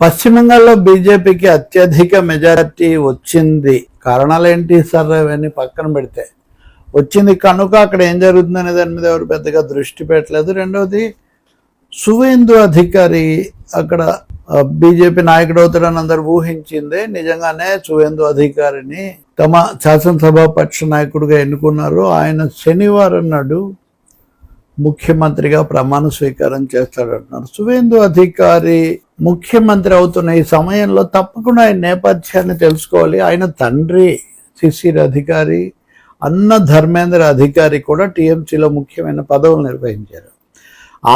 పశ్చిమ బెంగాల్లో బీజేపీకి అత్యధిక మెజారిటీ వచ్చింది. కారణాలు ఏంటి సార్ అవన్నీ పక్కన పెడితే వచ్చింది కనుక అక్కడ ఏం జరుగుతుందనే దాని మీద ఎవరు పెద్దగా దృష్టి పెట్టలేదు. రెండవది సువేందు అధికారి అక్కడ బీజేపీ నాయకుడు అవుతాడని అందరు ఊహించిందే. నిజంగానే సువేందు అధికారిని తమ శాసనసభాపక్ష నాయకుడిగా ఎన్నుకున్నారు. ఆయన శనివారం నాడు ముఖ్యమంత్రిగా ప్రమాణ స్వీకారం చేస్తాడంటున్నారు. సువేందు అధికారి ముఖ్యమంత్రి అవుతున్న ఈ సమయంలో తప్పకుండా ఆయన నేపథ్యాన్ని తెలుసుకోవాలి. ఆయన తండ్రి శిశిర్ అధికారి, అన్న ధర్మేంద్ర అధికారి కూడా టీఎంసీలో ముఖ్యమైన పదవులు నిర్వహించారు.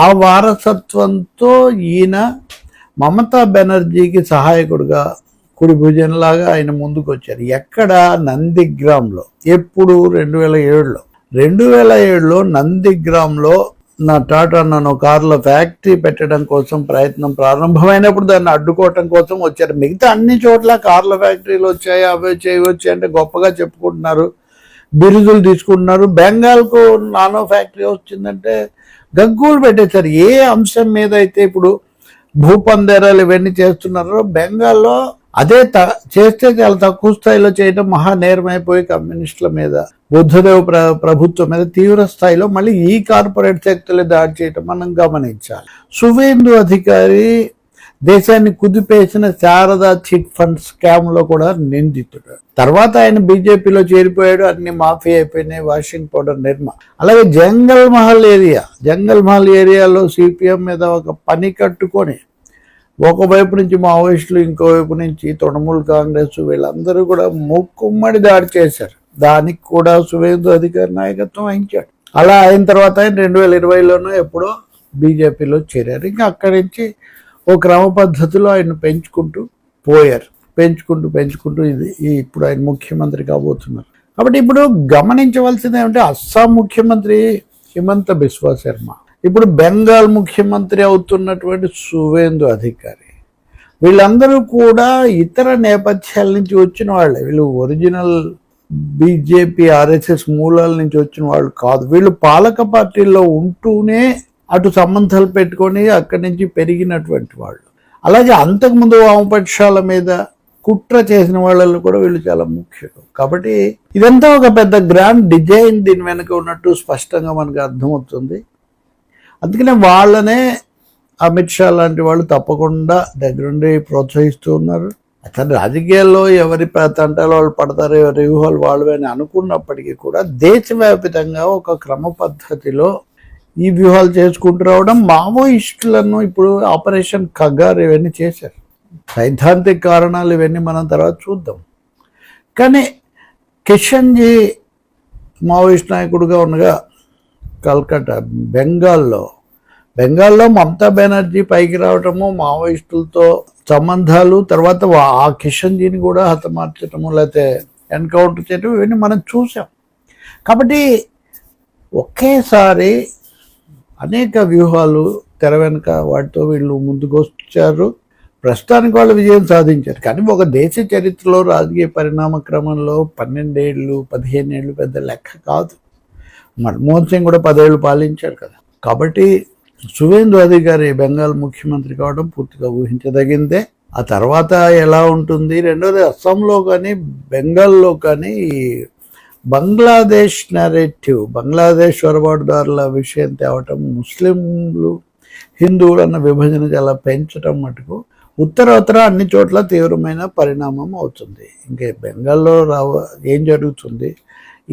ఆ వారసత్వంతో ఈయన మమతా బెనర్జీకి సహాయకుడుగా కుడి భుజంలాగా ఆయన ముందుకు వచ్చారు. ఎక్కడ? నందిగ్రామ్లో. ఎప్పుడు? 2007లో. 2007లో నందిగ్రామ్లో నా టాటా నన్ను కార్లో ఫ్యాక్టరీ పెట్టడం కోసం ప్రయత్నం ప్రారంభమైనప్పుడు దాన్ని అడ్డుకోవటం కోసం వచ్చారు. మిగతా అన్ని చోట్ల కార్ల ఫ్యాక్టరీలు వచ్చాయి, అవి వచ్చాయి, ఇవి వచ్చాయి అంటే గొప్పగా చెప్పుకుంటున్నారు, బిరుదులు తీసుకుంటున్నారు. బెంగాల్కు నానో ఫ్యాక్టరీ వచ్చిందంటే గగ్గోలు పెట్టేశారు. ఏ అంశం మీద అయితే ఇప్పుడు భూపందేరాలు ఇవన్నీ చేస్తున్నారో బెంగాల్లో అదే చేస్తే చాలా తక్కువ స్థాయిలో చేయడం మహానేరమైపోయి కమ్యూనిస్టుల మీద, బుద్ధదేవ్ ప్రభుత్వం మీద తీవ్ర స్థాయిలో మళ్ళీ ఈ కార్పొరేట్ శక్తులు దాడి చేయటం మనం గమనించాలి. సువేందు అధికారి దేశాన్ని కుదిపేసిన శారదా చిట్ ఫండ్ స్కామ్ లో కూడా నిందితుడు. తర్వాత ఆయన బీజేపీలో చేరిపోయాడు. అన్ని మాఫీ అయిపోయినాయి. Washing powder Nirma. అలాగే జంగల్ మహల్ ఏరియాలో సిపిఎం మీద ఒక పని కట్టుకొని ఒకవైపు నుంచి మావోయిస్టులు, ఇంకోవైపు నుంచి తృణమూల్ కాంగ్రెస్, వీళ్ళందరూ కూడా ముక్కుమ్మడి దాడి చేశారు. దానికి కూడా సువేందు అధికారి నాయకత్వం వహించాడు. అలా అయిన తర్వాత ఆయన 2020లోనూ ఎప్పుడో బీజేపీలో చేరారు. ఇంకా అక్కడి నుంచి ఓ క్రమ పద్ధతిలో ఆయన పెంచుకుంటూ పోయారు. పెంచుకుంటూ ఇది ఇప్పుడు ఆయన ముఖ్యమంత్రి కాబోతున్నారు. కాబట్టి ఇప్పుడు గమనించవలసింది ఏమంటే అస్సాం ముఖ్యమంత్రి హిమంత బిశ్వా శర్మ, ఇప్పుడు బెంగాల్ ముఖ్యమంత్రి అవుతున్నటువంటి సువేందు అధికారి, వీళ్ళందరూ కూడా ఇతర నేపథ్యాల నుంచి వచ్చిన వాళ్ళే. వీళ్ళు ఒరిజినల్ బీజేపీ ఆర్ఎస్ఎస్ మూలాల నుంచి వచ్చిన వాళ్ళు కాదు. వీళ్ళు పాలక పార్టీల్లో ఉంటూనే అటు సంబంధాలు పెట్టుకొని అక్కడి నుంచి పెరిగినటువంటి వాళ్ళు. అలాగే అంతకుముందు వామపక్షాల మీద కుట్ర చేసిన వాళ్ళల్లో కూడా వీళ్ళు చాలా ముఖ్యం. కాబట్టి ఇదంతా ఒక పెద్ద గ్రాండ్ డిజైన్ దీని వెనక ఉన్నట్టు స్పష్టంగా మనకు అర్థమవుతుంది. అందుకనే వాళ్ళనే అమిత్ షా లాంటి వాళ్ళు తప్పకుండా దగ్గరుండి ప్రోత్సహిస్తూ ఉన్నారు. అతను రాజకీయాల్లో ఎవరి తంటాలు వాళ్ళు పడతారు, ఎవరి వ్యూహాలు వాళ్ళు అని అనుకున్నప్పటికీ కూడా దేశవ్యాప్తంగా ఒక క్రమ పద్ధతిలో ఈ వ్యూహాలు చేసుకుంటూ రావడం. మావోయిస్టులను ఇప్పుడు ఆపరేషన్ ఖగార్ ఇవన్నీ చేశారు. సైద్ధాంతిక కారణాలు ఇవన్నీ మనం తర్వాత చూద్దాం. కానీ కిషన్జీ మావోయిస్ట్ నాయకుడుగా ఉండగా కల్కట్టా బెంగాల్లో మమతా బెనర్జీ పైకి రావటము, మావోయిస్టులతో సంబంధాలు, తర్వాత ఆ కిషన్జీని కూడా హతమార్చటము లేకపోతే ఎన్కౌంటర్ చేయటం ఇవన్నీ మనం చూసాం. కాబట్టి ఒకేసారి అనేక వ్యూహాలు తెర వెనుక వాటితో వీళ్ళు ముందుకు వచ్చారు. ప్రస్తుతానికి వాళ్ళు విజయం సాధించారు. కానీ ఒక దేశ చరిత్రలో రాజకీయ పరిణామ క్రమంలో 12 ఏళ్ళు 15 ఏళ్ళు పెద్ద లెక్క కాదు. మన్మోహన్ సింగ్ కూడా 10 ఏళ్ళు పాలించారు కదా. కాబట్టి సువేందు అధికారి బెంగాల్ ముఖ్యమంత్రి కావడం పూర్తిగా ఊహించదగిందే. ఆ తర్వాత ఎలా ఉంటుంది? రెండోది అస్సాంలో కానీ బెంగాల్లో కానీ బంగ్లాదేశ్ నెరేటివ్, బంగ్లాదేశ్ చొరబాటుదారుల విషయం తేవటం, ముస్లింలు హిందువులు అన్న విభజన చాలా పెంచటం మటుకు ఉత్తరోత్తర అన్ని చోట్ల తీవ్రమైన పరిణామం అవుతుంది. ఇంకే బెంగాల్లో ఏం జరుగుతుంది?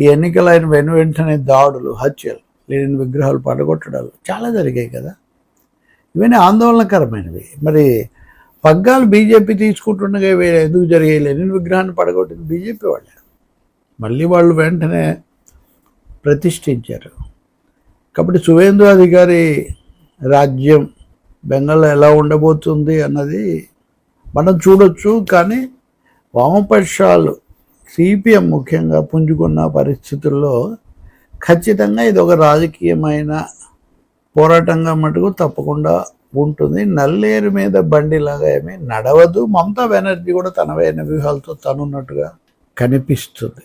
ఈ ఎన్నికలు అయిన వెంటనే దాడులు, హత్యలు, లేని విగ్రహాలు పడగొట్టడాలు చాలా జరిగాయి కదా. ఇవన్నీ ఆందోళనకరమైనవి. మరి పగ్గాలు బీజేపీ తీసుకుంటుండగా ఎందుకు జరిగాయి? లెనిన్ విగ్రహాన్ని పడగొట్టింది బీజేపీ వాళ్ళే. మళ్ళీ వాళ్ళు వెంటనే ప్రతిష్ఠించారు. కాబట్టి సువేందు అధికారి రాజ్యం బెంగాల్లో ఎలా ఉండబోతుంది అన్నది మనం చూడొచ్చు. కానీ వామపక్షాలు సిపిఎం ముఖ్యంగా పుంజుకున్న పరిస్థితుల్లో ఖచ్చితంగా ఇది ఒక రాజకీయమైన పోరాటంగా మటుకు తప్పకుండా ఉంటుంది. నల్లేరు మీద బండిలాగా ఏమీ నడవదు. మమతా బెనర్జీ కూడా తనవైన వ్యూహాలతో తనున్నట్టుగా కనిపిస్తుంది.